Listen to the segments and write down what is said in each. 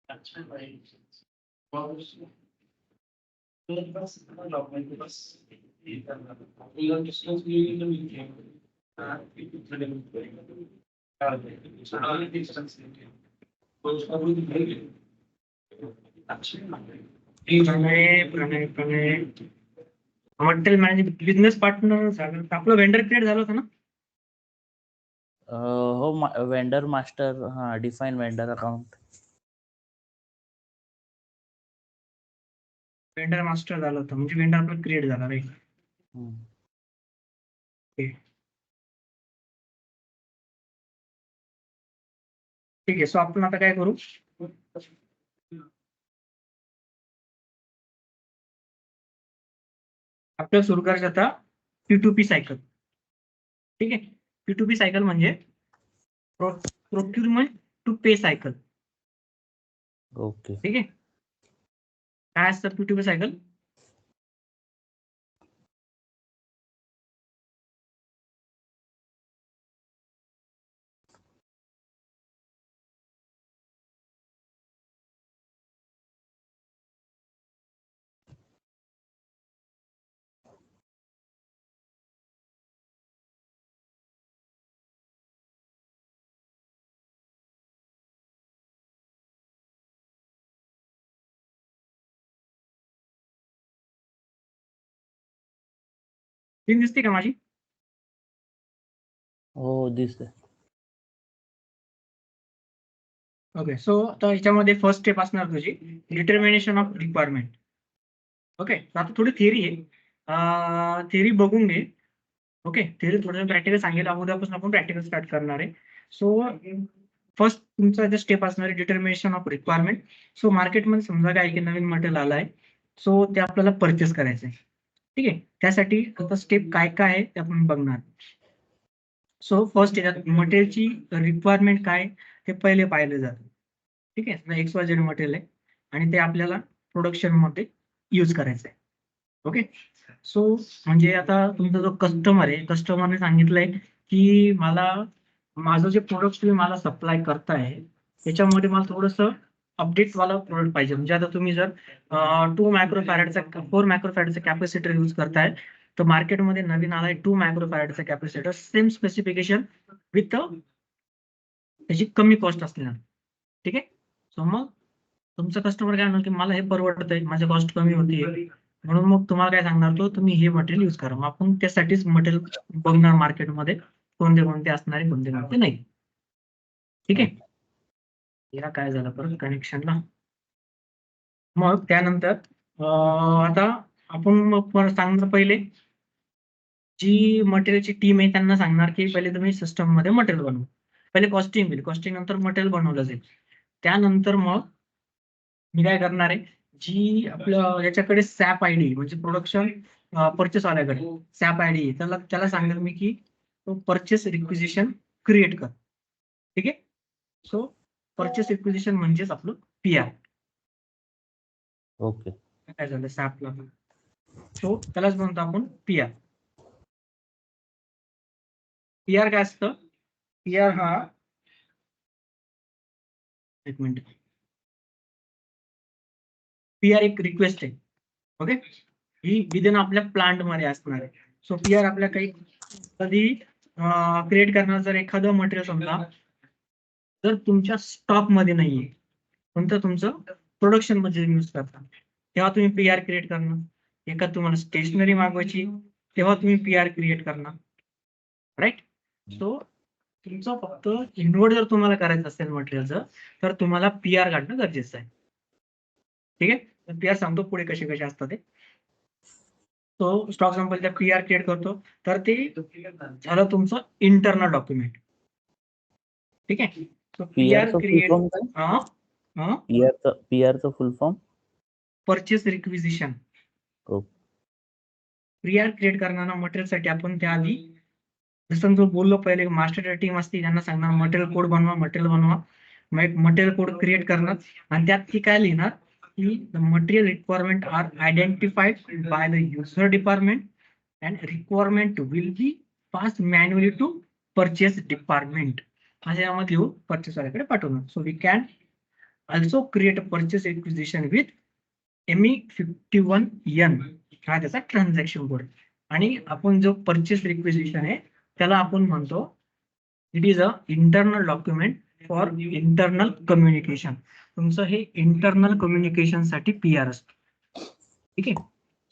प्रणय प्रणय प्रणय material management business partner झालं. आपलं vendor create झालं होतं ना. हो, वेंडर मास्टर. हा, define vendor account. Vendor master झालं होतं म्हणजे वेंडर आपलं क्रिएट झाला राईट. ठीक आहे. सो आपण आता काय करू, आपल्याला सुरू करायचं आता P2P सायकल. ठीक आहे. P2P सायकल म्हणजे procurement to pay cycle. Okay. ठीक आहे. काय असतं P2P सायकल? स्क्रीन दिसते का माझी? हो, दिसते. ओके. सो आता याच्यामध्ये फर्स्ट स्टेप असणार तुझी डिटर्मिनेशन ऑफ रिक्वायरमेंट. ओके. आता थोडी थिअरी आहे. थिअरी बघून घे. ओके. थिअरी थोडं प्रॅक्टिकल सांगेल. उद्यापासून आपण प्रॅक्टिकल स्टार्ट करणार आहे. सो फर्स्ट तुमचा जे स्टेप असणार आहे डिटर्मिनेशन ऑफ रिक्वायरमेंट. सो मार्केटमध्ये समजा काय की नवीन मटेरियल आलं आहे, सो ते आपल्याला परचेस करायचं आहे. ठीक आहे. त्यासाठी आता स्टेप काय काय आहे ते आपण बघणार. सो फर्स्ट याच्यात मटेरियलची रिक्वायरमेंट काय हे पहिले पाहिलं जातं. ठीक आहे. XYZ मटेरियल आहे आणि ते आपल्याला प्रोडक्शन मध्ये यूज करायचं आहे. ओके. सो म्हणजे आता तुमचा जो कस्टमर आहे, कस्टमरने सांगितलंय की मला माझं जे प्रोडक्ट तुम्ही मला सप्लाय करताय त्याच्यामध्ये मला थोडंसं अपडेट वाला प्रोडक्ट पाहिजे. म्हणजे आता तुम्ही जर 2 मायक्रोफॅरेडचा 4 मायक्रोफॅरेडचा कॅपॅसिटर यूज करताय, तर मार्केटमध्ये नवीन आलाय 2 मायक्रोफॅरेडचा कॅपॅसिटर, सेम स्पेसिफिकेशन विथ त्याची कमी कॉस्ट असणार. ठीक आहे. सो मग तुमचा कस्टमर काय म्हणणार की मला हे परवडतंय, माझी कॉस्ट कमी होतीये, म्हणून मग तुम्हाला काय सांगणार तो तुम्ही हे मटेरियल यूज करा. मग आपण त्यासाठीच मटेरियल बघणार मार्केटमध्ये कोणते कोणते असणार आहे, कोणते कोणते नाही. ठीक आहे. या काय झालं परत कनेक्शनला. मग त्यानंतर आता आपण मग सांगणार पहिले जी मटेरियलची टीम आहे त्यांना सांगणार की पहिले तुम्ही सिस्टम मध्ये मटेरियल बनवा. पहिले कॉस्टिंग होईल, कॉस्टिंग नंतर मटेरियल बनवलं जाईल. त्यानंतर मग मी काय करणार आहे, जी आपलं याच्याकडे सॅप आयडी म्हणजे प्रोडक्शन परचेस वाल्याकडे सॅप आयडी त्याला सांगणार मी की तो परचेस रिक्विजिशन क्रिएट कर. ठीक आहे. सो परचेस रिक्विजिशन म्हणजेच आपलं PR. ओके. काय झालं सॅपला, सो त्यालाच म्हणतो आपण PR. PR काय असतं? PR हा एक मिनिट, PR एक रिक्वेस्ट आहे. ओके. ही विदिन आपल्या प्लांट मध्ये असणार आहे. सो PR आपल्या काही कधी क्रिएट करणार जर एखादं मटेरियल समजा जर तुमच्या स्टॉक मध्ये नाहीये पण तर तुमचं प्रोडक्शन मध्ये यूज करता, तेव्हा तुम्ही PR क्रिएट करणार. एका तुम्हाला स्टेशनरी मागवायची तेव्हा तुम्ही PR क्रिएट करणार. राईट. सो तुमचं फक्त इन्व्हर्ट जर तुम्हाला करायचं असेल मटेरियलचं तर तुम्हाला PR काढणं गरजेचं आहे. ठीक आहे. PR सांगतो पुढे कसे कसे असतात ते. तो स्टॉक सॅम्पलचा PR क्रिएट करतो तर ते झालं तुमचं इंटरनल डॉक्युमेंट. ठीक आहे. सो PR क्रिएट PRचं full form purchase requisition. PR create करणारा मटेरियलसाठी आपण त्याआधी जसं जो बोललो पहिले मास्टर टीम असते त्यांना सांगणार मटेरियल कोड बनवा, मटेरियल बनवा. मग एक मटेरियल कोड क्रिएट करणार आणि त्यात ती काय लिहिणार की the material requirement are identified by the user department and requirement will be pass manually to purchase department. अशा यामध्ये लिहून परचेस वाल्याकडे पाठवणार. So we can also create a purchase requisition with ME51N हा त्याचा ट्रान्झॅक्शन कोड. आणि आपण जो परचेस रिक्विजिशन आहे त्याला आपण म्हणतो it is a internal document for internal communication. तुमचं हे इंटरनल कम्युनिकेशन साठी PR असतं. ठीक आहे.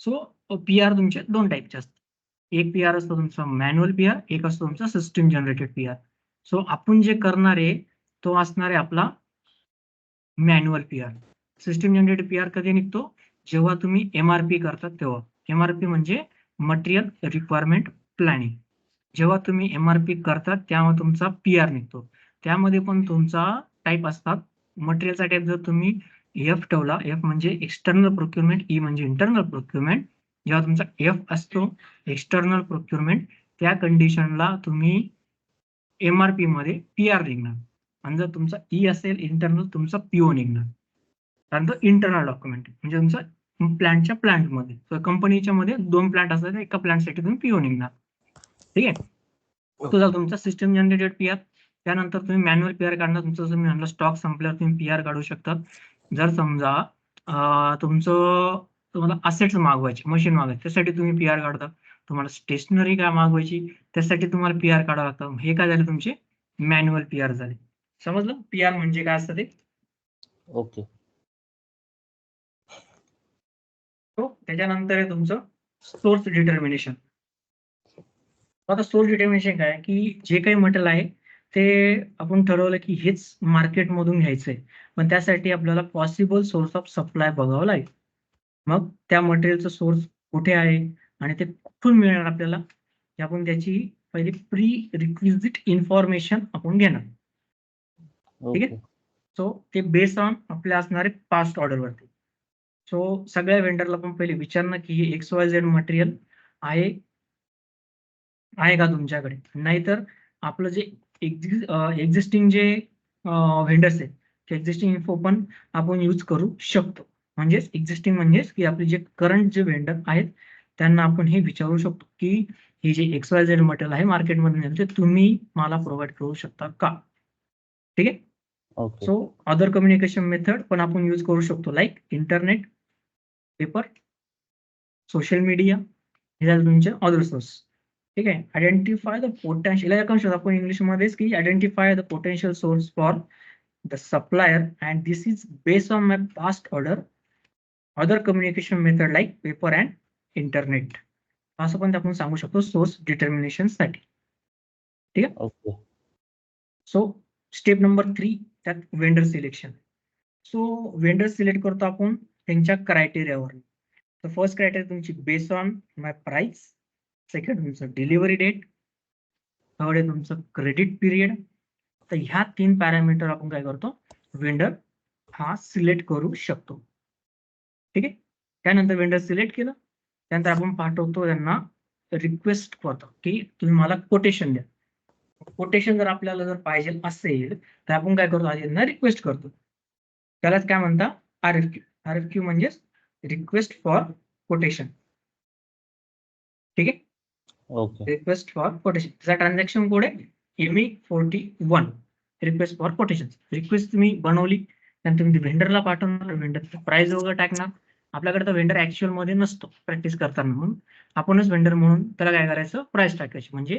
सो PR तुमचे दोन टाईपचे असतात. एक PR असतो तुमचा मॅन्युअल PR, एक असतो तुमचा सिस्टम जनरेटेड PR. सो आपण जे करणार आहे तो असणार आहे आपला manual PR. System generated PR कधी निघतो? जेव्हा तुम्ही MRP करतात तेव्हा. MRP म्हणजे मटेरियल रिक्वायरमेंट प्लॅनिंग. जेव्हा तुम्ही MRP करतात तेव्हा तुमचा PR निघतो. त्यामध्ये पण तुमचा टाईप असतात. मटेरियलचा टाईप जर तुम्ही F ठेवला, F म्हणजे एक्सटर्नल प्रोक्युरमेंट, E म्हणजे इंटरनल प्रोक्युरमेंट. जेव्हा तुमचा F असतो एक्सटर्नल प्रोक्युरमेंट, त्या कंडिशनला तुम्ही MRP मध्ये PR निघणार. आणि जर तुमचा E असेल इंटरनल, तुमचा PO निघणार. कारण तो इंटरनल डॉक्युमेंट म्हणजे तुमचा प्लांटच्या प्लांटमध्ये. कंपनीच्या मध्ये 2 प्लांट असतात, एका प्लांटसाठी तुम्ही PO निघणार. ठीक आहे. तो झाला तुमचा सिस्टम जनरेटेड PR. त्यानंतर तुम्ही मॅन्युअल PR काढणार. तुमचं जसं मी म्हणलं स्टॉक संपल्यावर तुम्ही PR काढू शकता. जर समजा तुम्हाला असेट्स मागवायचे, मशीन मागवायचे, त्यासाठी तुम्ही PR काढता. तुम्हाला स्टेशनरी काय मागवायची त्यासाठी तुम्हाला PR काढावं लागतं. हे काय झाले तुमचे मॅन्युअल PR झाले. समजलं PR म्हणजे काय असतं ते? ओके. त्याच्यानंतर आहे तुमचं सोर्स डिटर्मिनेशन. आता सोर्स डिटर्मिनेशन काय की जे काही मटेरियल आहे ते आपण ठरवलं की हेच मार्केटमधून घ्यायचंय, पण त्यासाठी आपल्याला पॉसिबल सोर्स ऑफ सप्लाय बघावं लागेल. मग त्या मटेरियलचा सोर्स कुठे आहे आणि ते कुठून मिळणार आपल्याला, हे आपण त्याची पहिली प्री रिक्विजिट इन्फॉर्मेशन आपण घेणार. ठीक आहे. सो ते बेस्ड ऑन आपल्या असणारे पास्ट ऑर्डरवरती. सो सगळ्या वेंडरला पण पहिले विचारणं की हे XYZ मटेरियल आहे का तुमच्याकडे. नाहीतर आपलं जे एक्झिस्टिंग जे व्हेंडर्स आहेत ते एक्झिस्टिंग इन्फो पण आपण यूज करू शकतो. म्हणजेच एक्झिस्टिंग म्हणजेच की आपले जे करंट जे व्हेंडर आहेत त्यांना आपण हे विचारू शकतो की हे जे XYZ मटेरियल आहे मार्केटमध्ये ते तुम्ही मला प्रोव्हाइड करू शकता का. ठीक आहे. Okay. So other communication method पण आपण यूज करू शकतो like internet, paper, social media. हे झालं तुमचे अदर सोर्स. ठीक आहे. आयडेंटिफाय द पोटेन्शियल, याला काय आपण इंग्लिशमध्येच की identify the potential source for the supplier and this is based on my past order, other communication method like paper and internet. असं पण आपण सांगू शकतो सोर्स डिटर्मिनेशन साठी. ठीक आहे. ओके. सो स्टेप नंबर 3 त्यात vendor selection. So vendor select करतो आपण त्यांच्या क्रायटेरियावर. तर फर्स्ट क्रायटेरिया तुमची based on my price, second तुमचं डिलिव्हरी डेट, थर्ड आहे तुमचं क्रेडिट पिरियड. तर ह्या 3 पॅरामीटर आपण काय करतो वेंडर हा सिलेक्ट करू शकतो. ठीक आहे. त्यानंतर वेंडर सिलेक्ट केलं त्यानंतर आपण पाठवतो त्यांना रिक्वेस्ट करतो की तुम्ही मला कोटेशन द्या. कोटेशन जर आपल्याला जर पाहिजे असेल तर आपण काय करतो आधी त्यांना रिक्वेस्ट करतो. त्यालाच काय म्हणता RFQ. RFQ म्हणजे रिक्वेस्ट फॉर कोटेशन. ठीक आहे. ओके. रिक्वेस्ट फॉर कोटेशन त्याचा ट्रान्झॅक्शन कोड आहे ME41. Request for quotation. Request तुम्ही बनवली त्यानंतर तुम्ही व्हेंडरला पाठवणार, व्हेंडरचं प्राइस वगैरे टाकणार. आपल्याकडे तर व्हेंडर ऍक्च्युअल मध्ये नसतो प्रॅक्टिस करताना, म्हणून आपणच व्हेंडर म्हणून त्याला काय करायचं प्राइस टाकायची. म्हणजे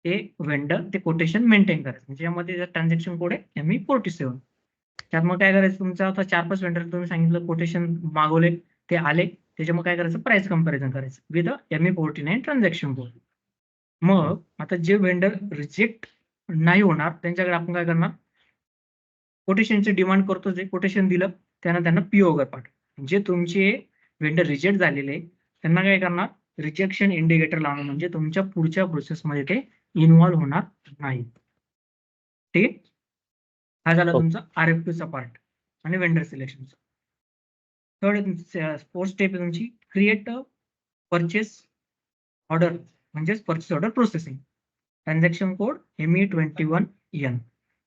ते व्हेंडर ते कोटेशन मेंटेन करायचं. म्हणजे यामध्ये ट्रान्झॅक्शन कोड आहे ME47. त्यात मग काय करायचं तुमचं आता 4-5 व्हेंडर तुम्ही सांगितलं कोटेशन मागवले ते आले त्याच्यामुळे काय करायचं प्राइस कंपॅरिझन करायचं विथ ME49 ट्रान्झॅक्शन कोड. मग आता जे व्हेंडर रिजेक्ट नाही होणार त्यांच्याकडे आपण काय करणार कोटेशनचे डिमांड करतो. जे कोटेशन दिलं त्यांना PO वगैरे पाठव. जे तुमचे व्हेंडर रिजेक्ट झालेले त्यांना काय करणार रिजेक्शन इंडिकेटर लावणं, म्हणजे तुमच्या पुढच्या प्रोसेसमध्ये ते इन्व्हॉल्व्ह होणार नाही. ठीक आहे. हा झाला तुमचा RFQचा पार्ट आणि वेंडर सिलेक्शनचा. थर्ड फोर्थ स्टेप आहे तुमची क्रिएट परचेस ऑर्डर म्हणजेच purchase order processing. Transaction code ME21N.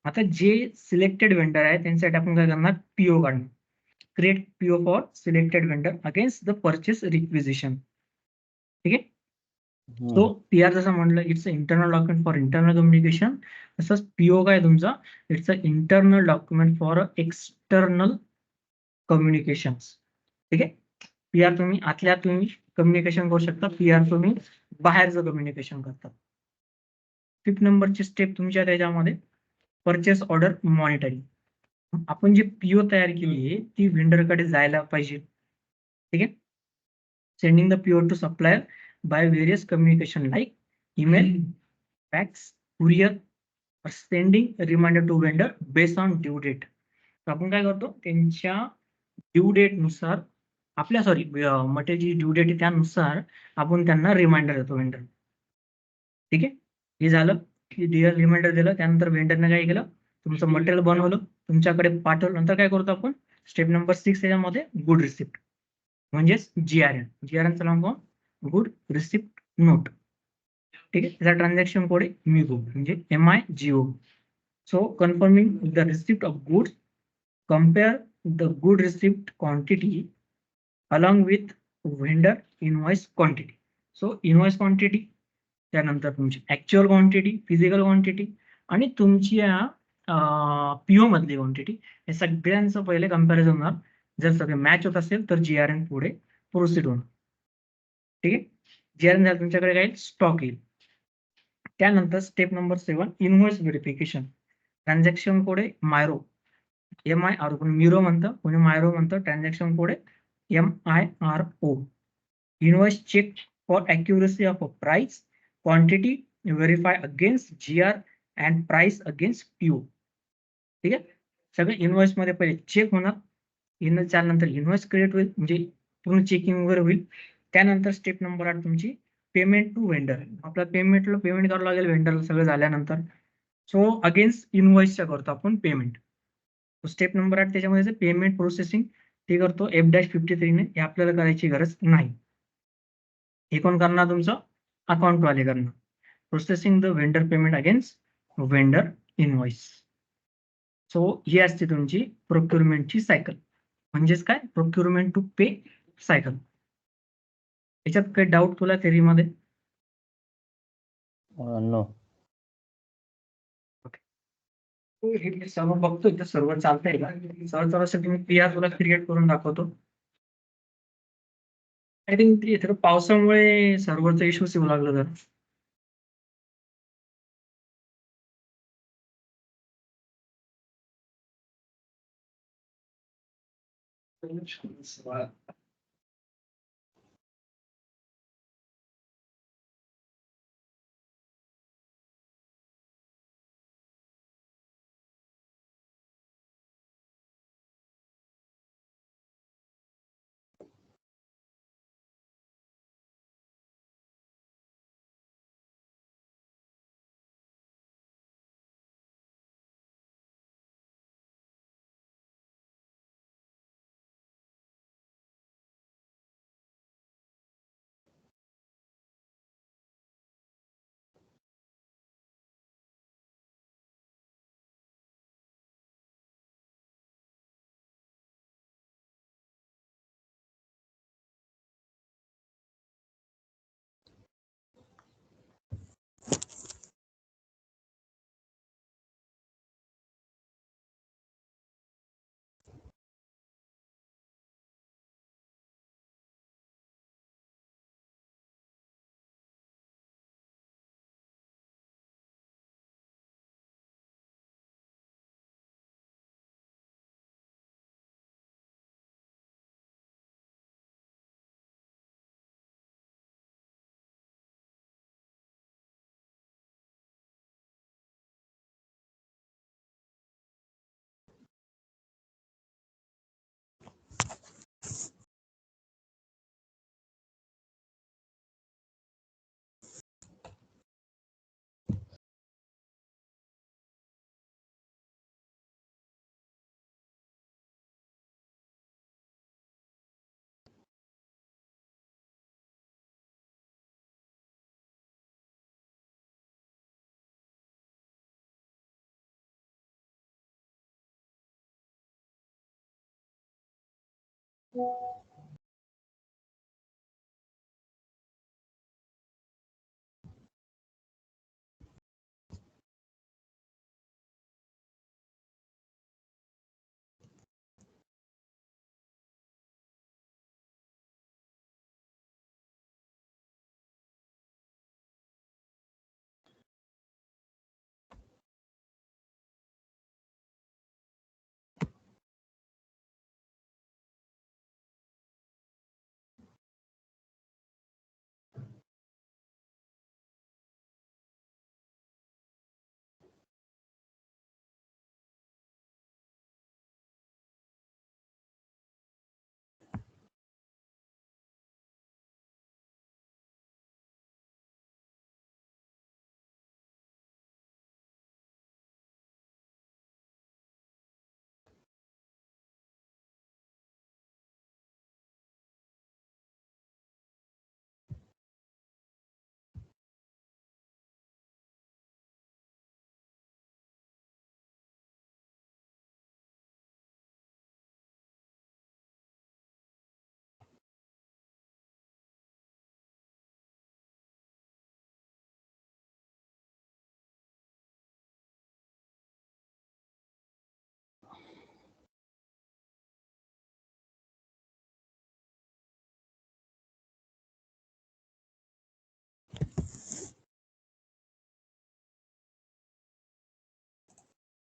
आता जे सिलेक्टेड वेंडर आहे त्यांच्यासाठी आपण काय करणार PO काढणार. Create PO for selected vendor against the purchase requisition. ठीक आहे. सो पीआर जसं म्हटलं it's a internal document for internal communication, तसंच पीओ काय तुमचा it's a internal document for external communication. ठीक आहे. पीआर तुम्ही आतल्या तुम्ही कम्युनिकेशन करू शकता, पीआर तुम्ही बाहेरचं कम्युनिकेशन करता. 5th नंबरची स्टेप तुमच्या त्याच्यामध्ये परचेस ऑर्डर मॉनिटरिंग. आपण जी पीओ तयार केली आहे ती व्हेंडरकडे जायला पाहिजे. ठीक आहे. Sending the PO to supplier by various communication like email, fax, courier, sending reminder to vendor based on due date. आपण काय करतो त्यांच्या ड्यू डेट नुसार आपल्या मटेरियलची ड्यू डेट त्यानुसार आपण त्यांना रिमाइंडर देतो व्हेंडर. ठीक आहे. हे झालं की रिमाइंडर दिलं, त्यानंतर व्हेंडरने काय केलं तुमचं मटेरियल बनवलं तुमच्याकडे पाठवलं. नंतर काय करतो आपण स्टेप नंबर 6 त्याच्यामध्ये गुड रिसिप्ट म्हणजेच जीआरएन. जीआरएनचं नाव काय? Good receipt note. ठीक आहे. त्याचा ट्रान्झॅक्शन कोड आहे MIGO म्हणजे MIGO. So confirming the receipt of goods, compare the good receipt quantity along with vendor invoice quantity. So invoice quantity, त्यानंतर तुमची ऍक्च्युअल क्वांटिटी, फिजिकल क्वांटिटी आणि तुमची पीओ मधली क्वांटिटी, हे सगळ्यांचं पहिले कंपॅरिझन होणार. जर सगळे मॅच होत असेल तर जीआरएन पुढे प्रोसीड होणार. ठीक आहे. जीआरएन झालं तुमच्याकडे काय स्टॉक येईल. त्यानंतर step number 7 invoice verification. Transaction code आहे मायरो, MIRO, कोणी मिरो म्हणतं कोणी मायरो म्हणतं. ट्रान्झॅक्शन कोड आहे MIRO. Invoice check for accuracy of a price, quantity, verify against GR and price against PO. ठीक आहे. सगळे इनवॉइस मध्ये पहिले चेक होणार. त्यानंतर इनवॉइस क्रिएट होईल म्हणजे पूर्ण चेकिंग वगैरे होईल. त्यानंतर स्टेप नंबर 8 तुमची पेमेंट टू व्हेंडर. आपल्याला पेमेंट करावं लागेल व्हेंडरला सगळं झाल्यानंतर. सो अगेन्स्ट इनवॉइसच्या करतो आपण पेमेंट. स्टेप नंबर 8 त्याच्यामध्ये पेमेंट प्रोसेसिंग ते करतो F-53 ने. हे आपल्याला करायची गरज नाही. हे कोण करणार तुमचं अकाउंट वाले करणार. Processing the vendor payment against vendor invoice. So ही असते तुमची प्रोक्युरमेंटची सायकल. म्हणजेच काय प्रोक्युरमेंट टू पे सायकल. याच्यात काही डाऊट तुला थेरीमध्ये? नो. हे सर्व बघतोय तर सर्व चालतंय का? सर्व मी पीआर तुला क्रिएट करून दाखवतो. आय थिंक ते पावसामुळे सर्व्हरचा इश्यूज येऊ लागला जरा.